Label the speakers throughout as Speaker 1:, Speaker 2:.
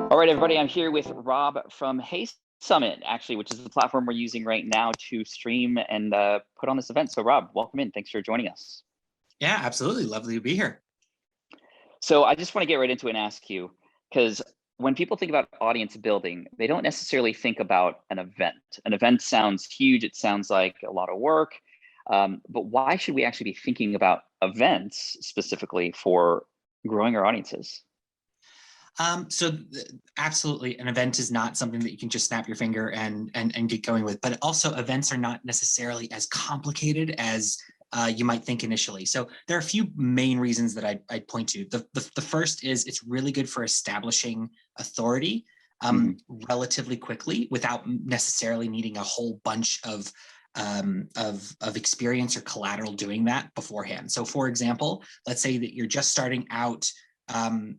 Speaker 1: All right, everybody, I'm here with Rob from HeySummit, actually, which is the platform we're using right now to stream and put on this event. So Rob, welcome in. Thanks for joining us.
Speaker 2: Yeah, absolutely. Lovely to be here.
Speaker 1: So I just want to get right into it and ask you, because when people think about audience building, they don't necessarily think about an event. An event sounds huge. It sounds like a lot of work. But why should we actually be thinking about events specifically for growing our audiences?
Speaker 2: Absolutely, an event is not something that you can just snap your finger and get going with, but also events are not necessarily as complicated as you might think initially. So there are a few main reasons that I'd point to. The first is it's really good for establishing authority relatively quickly without necessarily needing a whole bunch of experience or collateral doing that beforehand. So for example, let's say that you're just starting out,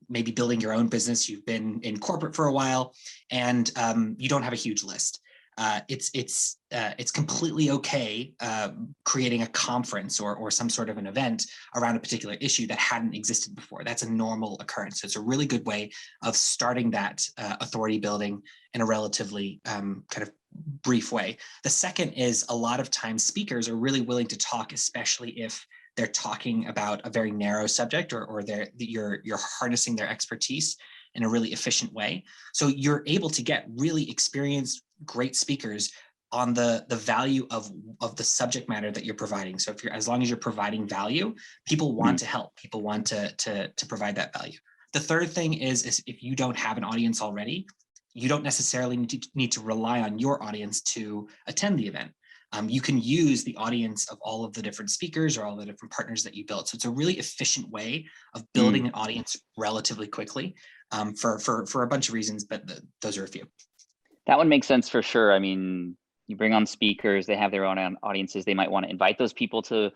Speaker 2: maybe building your own business, you've been in corporate for a while, and you don't have a huge list. It's completely okay creating a conference or some sort of an event around a particular issue that hadn't existed before. That's a normal occurrence. So it's a really good way of starting that authority building in a relatively kind of brief way. The second is a lot of times speakers are really willing to talk, especially if they're talking about a very narrow subject or you're harnessing their expertise in a really efficient way. So you're able to get really experienced, great speakers on the value of the subject matter that you're providing. So if as long as you're providing value, people want to help. People want to provide that value. The third thing is if you don't have an audience already, you don't necessarily need to rely on your audience to attend the event. You can use the audience of all of the different speakers or all the different partners that you built. So it's a really efficient way of building an audience relatively quickly for a bunch of reasons, but those are a few.
Speaker 1: That one makes sense for sure. I mean, you bring on speakers, they have their own audiences. They might want to invite those people to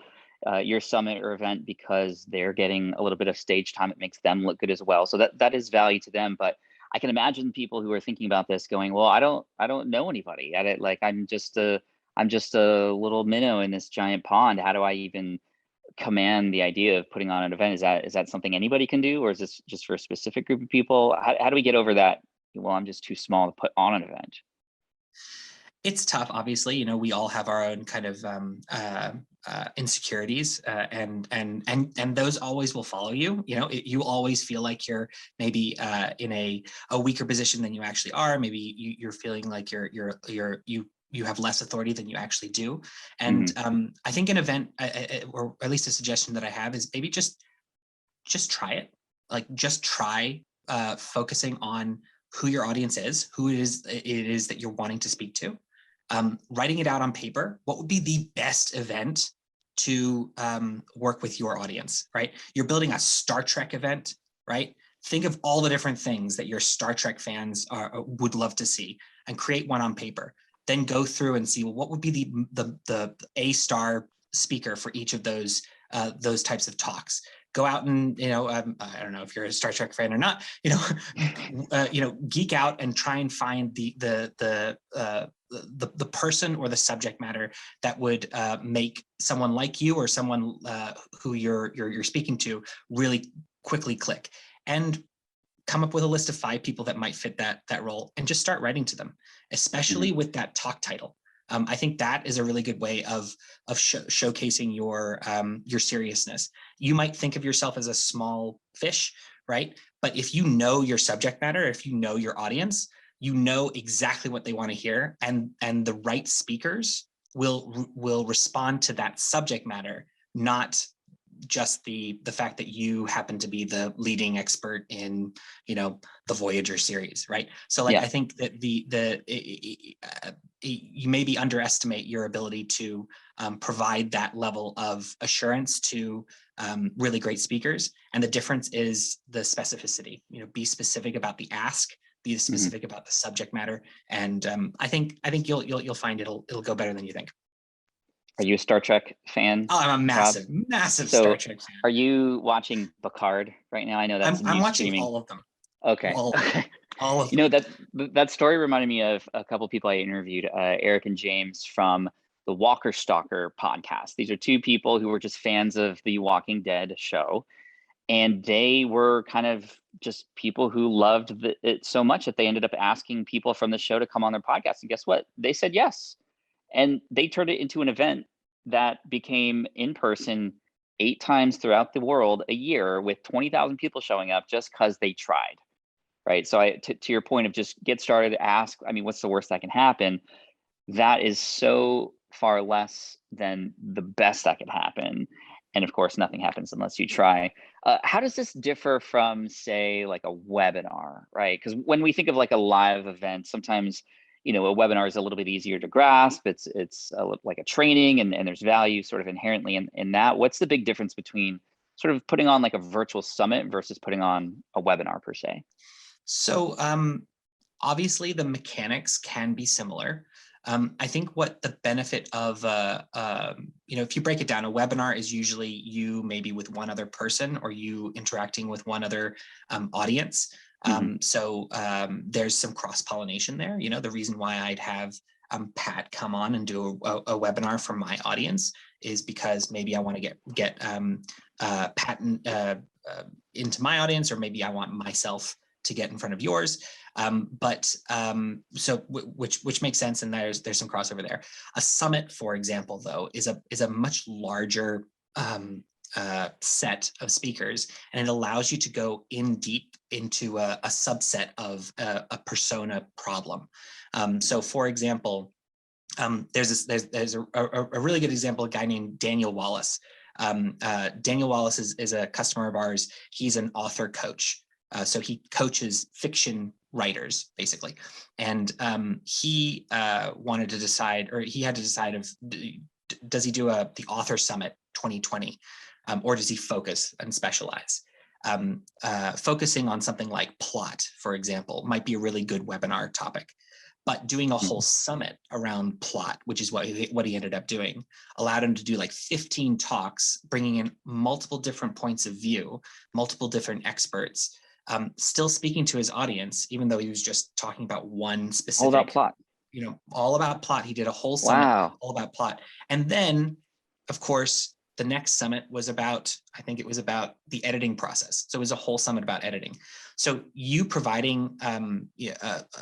Speaker 1: your summit or event because they're getting a little bit of stage time. It makes them look good as well. So that is value to them. But I can imagine people who are thinking about this going, well, I don't know anybody at it. Like I'm just a little minnow in this giant pond. How do I even command the idea of putting on an event? Is that something anybody can do, or is this just for a specific group of people? How do we get over that? Well, I'm just too small to put on an event.
Speaker 2: It's tough, obviously. You know, we all have our own kind of insecurities, and those always will follow you. You know, you always feel like you're maybe in a weaker position than you actually are. Maybe you're feeling like you have less authority than you actually do. And I think an event, or at least a suggestion that I have, is maybe just try it. Like just try focusing on who your audience is, who it is that you're wanting to speak to. Writing it out on paper, what would be the best event to work with your audience, right? You're building a Star Trek event, right? Think of all the different things that your Star Trek fans would love to see and create one on paper. Then go through and see, well, what would be the A-star speaker for each of those types of talks. Go out and, I don't know if you're a Star Trek fan or not, geek out and try and find the person or the subject matter that would make someone like you or someone who you're speaking to really quickly click, and come up with a list of 5 people that might fit that role and just start writing to them, especially with that talk title. I think that is a really good way of showcasing your seriousness. You might think of yourself as a small fish, right? But if you know your subject matter, if you know your audience, you know exactly what they want to hear, and the right speakers will respond to that subject matter, not just the fact that you happen to be the leading expert in the Voyager series, right? So like, I think that you maybe underestimate your ability to provide that level of assurance to really great speakers, and the difference is the specificity. Be specific about the ask, be specific about the subject matter, and I think you'll find it'll go better than you think.
Speaker 1: Are you a Star Trek fan?
Speaker 2: Oh, I'm a massive Star Trek fan.
Speaker 1: Are you watching Picard right now? I know that's
Speaker 2: I'm watching
Speaker 1: streaming.
Speaker 2: all of them.
Speaker 1: Okay.
Speaker 2: All of them.
Speaker 1: That story reminded me of a couple of people I interviewed, Eric and James from the Walker Stalker podcast. These are 2 people who were just fans of the Walking Dead show. And they were kind of just people who loved it so much that they ended up asking people from the show to come on their podcast. And guess what? They said yes. And they turned it into an event that became in person 8 times throughout the world a year with 20,000 people showing up just because they tried. Right. So to your point of just get started, ask, I mean, what's the worst that can happen? That is so far less than the best that could happen. And of course, nothing happens unless you try. How does this differ from, say, like a webinar, right? Because when we think of like a live event, sometimes, a webinar is a little bit easier to grasp. It's like a training, and there's value sort of inherently in that. What's the big difference between sort of putting on like a virtual summit versus putting on a webinar per se?
Speaker 2: So obviously the mechanics can be similar. I think what the benefit of, if you break it down, a webinar is usually you maybe with one other person or you interacting with one other audience. So there's some cross-pollination there. The reason why I'd have Pat come on and do a webinar for my audience is because maybe I want to get Pat into my audience, or maybe I want myself to get in front of yours. Which makes sense, and there's some crossover there. A summit, for example, though, is a much larger set of speakers, and it allows you to go in deep into a subset of a persona problem. So, for example, there's a really good example, a guy named Daniel Wallace. Daniel Wallace is a customer of ours. He's an author coach. So he coaches fiction writers, basically. And he wanted to decide, or he had to decide if, does he do the Author Summit 2020, or does he focus and specialize? Focusing on something like plot, for example, might be a really good webinar topic. But doing a whole summit around plot, which is what he ended up doing, allowed him to do like 15 talks, bringing in multiple different points of view, multiple different experts, still speaking to his audience, even though he was just talking about one specific,
Speaker 1: All about plot.
Speaker 2: All about plot. He did a whole summit all about plot. And then, of course, the next summit was about, I think it was about the editing process. So it was a whole summit about editing. So you providing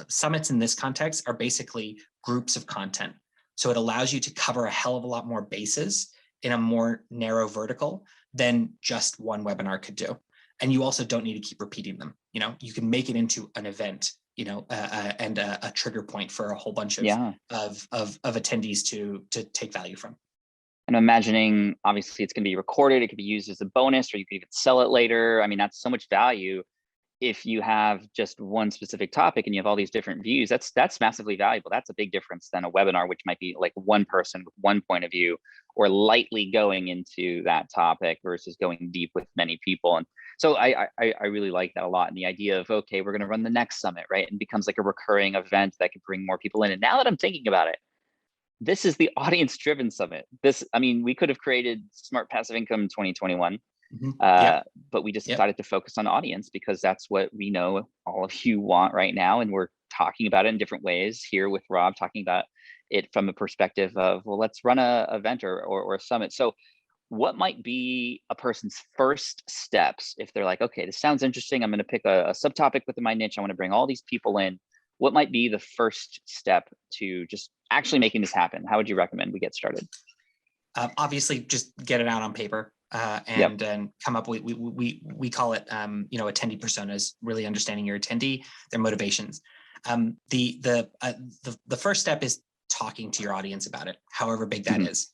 Speaker 2: summits in this context are basically groups of content. So it allows you to cover a hell of a lot more bases in a more narrow vertical than just one webinar could do. And you also don't need to keep repeating them. You can make it into an event, and a trigger point for a whole bunch of attendees to take value from.
Speaker 1: I'm imagining, obviously, it's going to be recorded. It could be used as a bonus, or you could even sell it later. I mean, that's so much value. If you have just one specific topic and you have all these different views, that's massively valuable. That's a big difference than a webinar, which might be like one person with one point of view, or lightly going into that topic versus going deep with many people. And so I really like that a lot. And the idea of, okay, we're going to run the next summit, right? And becomes like a recurring event that could bring more people in. And now that I'm thinking about it, this is the audience-driven summit. We could have created Smart Passive Income 2021, but we just decided to focus on audience because that's what we know all of you want right now. And we're talking about it in different ways here with Rob, talking about it from a perspective of, well, let's run a event or a summit. So what might be a person's first steps if they're like, okay, this sounds interesting. I'm going to pick a subtopic within my niche. I want to bring all these people in. What might be the first step to just actually making this happen? How would you recommend we get started?
Speaker 2: Obviously, just get it out on paper and come up with, we call it, attendee personas, really understanding your attendee, their motivations. The first step is talking to your audience about it, however big that is.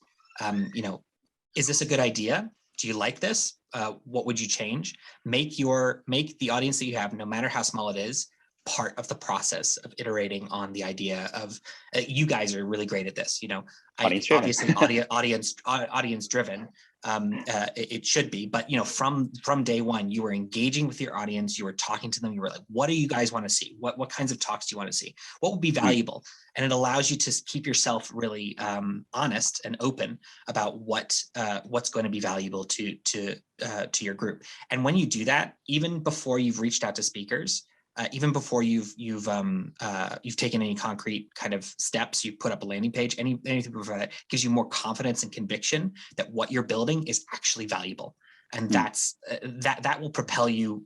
Speaker 2: Is this a good idea? Do you like this? What would you change? Make the audience that you have, no matter how small it is, part of the process of iterating on the idea of you guys are really great at this. Obviously audience driven. It should be, but from day one, you were engaging with your audience. You were talking to them. You were like, what do you guys want to see? What kinds of talks do you want to see? What would be valuable? And it allows you to keep yourself really honest and open about what's going to be valuable to your group. And when you do that, even before you've reached out to speakers, even before you've taken any concrete kind of steps, you put up a landing page, anything before that gives you more confidence and conviction that what you're building is actually valuable. And that's that will propel you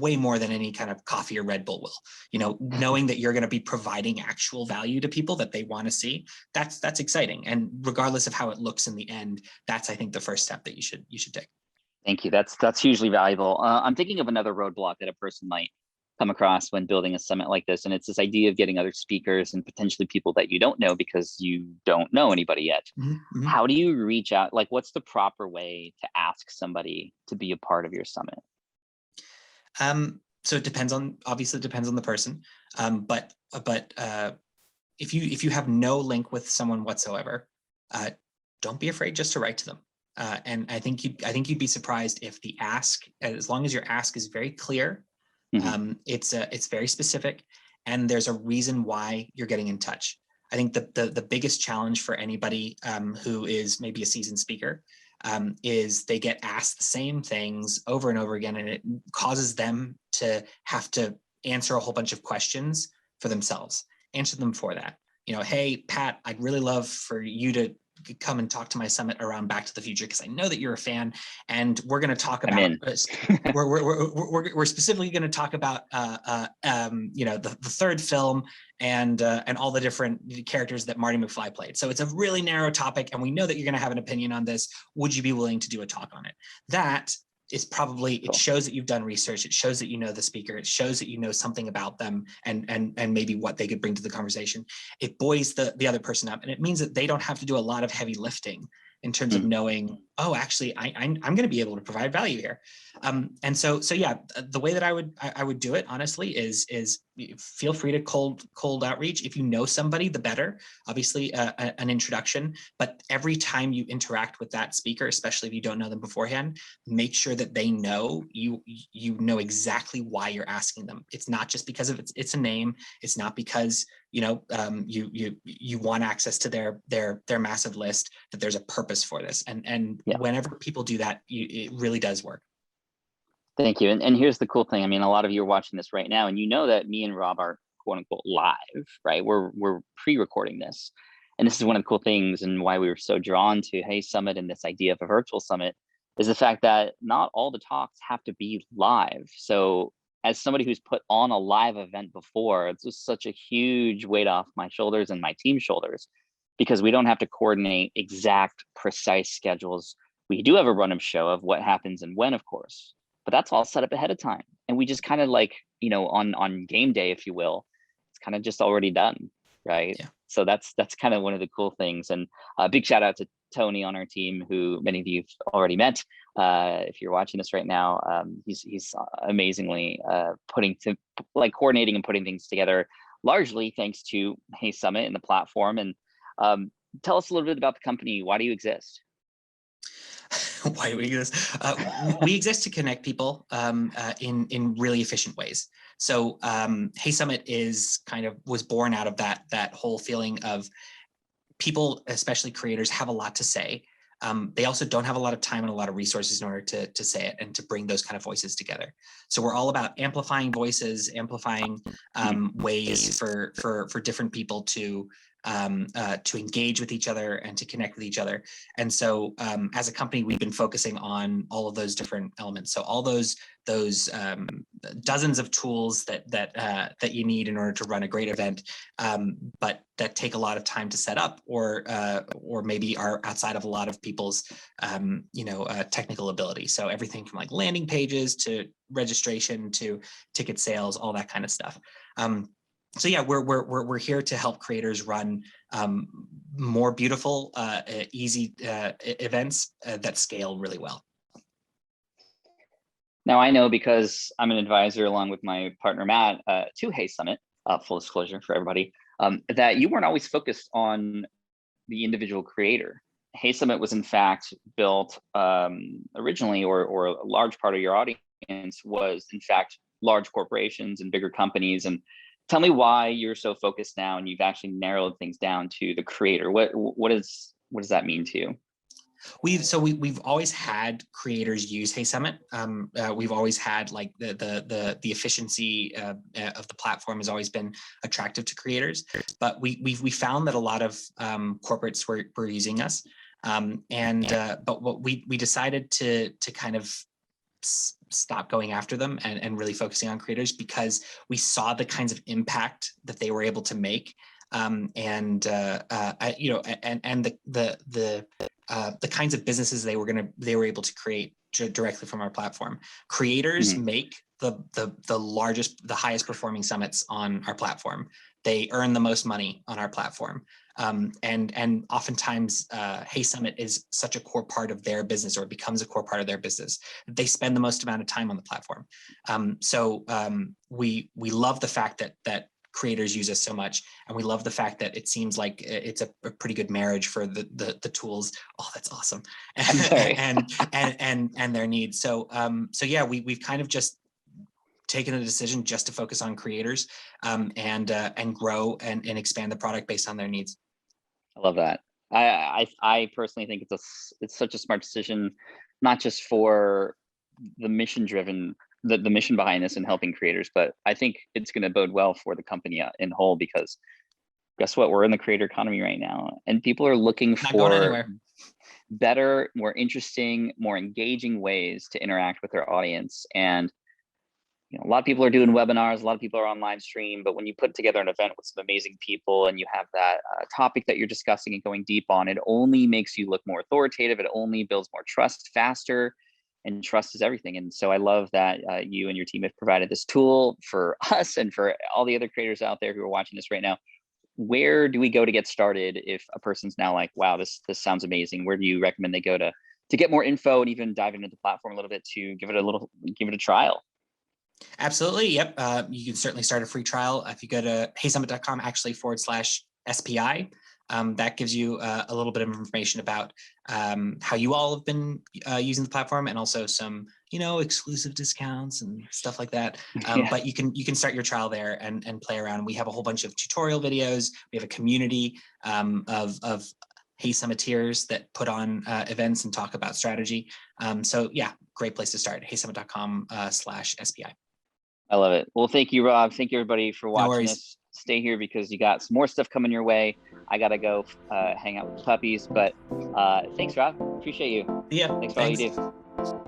Speaker 2: way more than any kind of coffee or Red Bull will. You know, knowing that you're going to be providing actual value to people that they want to see, that's exciting. And regardless of how it looks in the end, that's, I think, the first step that you should take.
Speaker 1: Thank you. That's hugely valuable. I'm thinking of another roadblock that a person might come across when building a summit like this, and it's this idea of getting other speakers and potentially people that you don't know because you don't know anybody yet.
Speaker 2: Mm-hmm.
Speaker 1: How do you reach out? Like, what's the proper way to ask somebody to be a part of your summit?
Speaker 2: So it depends on the person. But if you have no link with someone whatsoever, don't be afraid just to write to them. And I think you'd be surprised if the ask, as long as your ask is very clear, it's very specific, and there's a reason why you're getting in touch. I think the biggest challenge for anybody who is maybe a seasoned speaker is they get asked the same things over and over again, and it causes them to have to answer a whole bunch of questions for themselves. Answer them for that. You know, hey, Pat, I'd really love for you to come and talk to my summit around Back to the Future, because I know that you're a fan, and we're going to talk about we're specifically going to talk about you know, the third film and all the different characters that Marty McFly played. So it's a really narrow topic, and we know that you're going to have an opinion on this. Would you be willing to do a talk on it? That is probably, it shows that you've done research. It shows that you know the speaker. It shows that you know something about them and maybe what they could bring to the conversation. It buoys the other person up, and it means that they don't have to do a lot of heavy lifting in terms of knowing, oh, actually, I'm going to be able to provide value here. And so yeah, the way that I would do it, honestly, is feel free to cold outreach. If you know somebody, the better. Obviously, an introduction. But every time you interact with that speaker, especially if you don't know them beforehand, make sure that they know you know exactly why you're asking them. It's not just because of it's a name. It's not because you know you want access to their massive list. That there's a purpose for this. And whenever people do that, it really does work.
Speaker 1: Thank you. And here's the cool thing. I mean, a lot of you are watching this right now, and you know that me and Rob are quote unquote live, right? We're pre-recording this. And this is one of the cool things, and why we were so drawn to HeySummit and this idea of a virtual summit is the fact that not all the talks have to be live. So as somebody who's put on a live event before, it's just such a huge weight off my shoulders and my team's shoulders, because we don't have to coordinate exact, precise schedules. We do have a run of show of what happens and when, of course, but that's all set up ahead of time. And we just kind of like, you know, on game day, if you will, it's kind of just already done, right? Yeah. So that's kind of one of the cool things. And a big shout out to Tony on our team, who many of you've already met. If you're watching this right now, he's amazingly coordinating and putting things together, largely thanks to HeySummit and the platform. And tell us a little bit about the company. Why do you exist?
Speaker 2: Why do we exist? We exist to connect people in really efficient ways. So HeySummit was born out of that whole feeling of people, especially creators, have a lot to say. They also don't have a lot of time and a lot of resources in order to say it and to bring those kind of voices together. So we're all about amplifying voices, amplifying ways for different people to engage with each other and to connect with each other. And so as a company, we've been focusing on all of those different elements. So all those dozens of tools that you need in order to run a great event, but that take a lot of time to set up, or maybe are outside of a lot of people's technical ability. So everything from like landing pages to registration to ticket sales, all that kind of stuff. So yeah, we're here to help creators run more beautiful, easy events that scale really well.
Speaker 1: Now, I know, because I'm an advisor along with my partner Matt to HeySummit, full disclosure for everybody, that you weren't always focused on the individual creator. HeySummit was in fact built originally, or a large part of your audience was in fact large corporations and bigger companies. And tell me why you're so focused now, and you've actually narrowed things down to the creator. What does that mean to you?
Speaker 2: We've always had creators use HeySummit. We've always had like the efficiency of the platform has always been attractive to creators. But we found that a lot of corporates were using us. But what we decided to kind of stop going after them and really focusing on creators, because we saw the kinds of impact that they were able to make, and the kinds of businesses they were able to create directly from our platform. Creators make the largest, the highest performing summits on our platform. They earn the most money on our platform. And oftentimes, HeySummit is such a core part of their business, or it becomes a core part of their business. They spend the most amount of time on the platform. We love the fact that creators use us so much, and we love the fact that it seems like it's a pretty good marriage for the tools. Oh, that's awesome, and their needs. So yeah, we've kind of just taken a decision just to focus on creators, and grow and expand the product based on their needs.
Speaker 1: I love that. I personally think it's such a smart decision, not just for the mission driven, the mission behind this and helping creators, but I think it's going to bode well for the company in whole, because guess what? We're in the creator economy right now, and people are looking for better, more interesting, more engaging ways to interact with their audience. And a lot of people are doing webinars, a lot of people are on live stream, but when you put together an event with some amazing people and you have that topic that you're discussing and going deep on, it only makes you look more authoritative. It only builds more trust faster, and trust is everything. And so I love that you and your team have provided this tool for us and for all the other creators out there who are watching this right now. Where do we go to get started if a person's now like, wow, this sounds amazing? Where do you recommend they go to get more info and even dive into the platform a little bit to give it a trial?
Speaker 2: Absolutely. Yep. You can certainly start a free trial if you go to heysummit.com /SPI. That gives you a little bit of information about how you all have been using the platform, and also some exclusive discounts and stuff like that. But you can start your trial there and play around. We have a whole bunch of tutorial videos. We have a community of HeySummiteers that put on events and talk about strategy. So yeah, great place to start. heysummit.com /SPI.
Speaker 1: I love it. Well, thank you, Rob. Thank you, everybody, for watching this. Stay here because you got some more stuff coming your way. I got to go hang out with the puppies. But thanks, Rob. Appreciate you.
Speaker 2: Yeah.
Speaker 1: Thanks for all you do.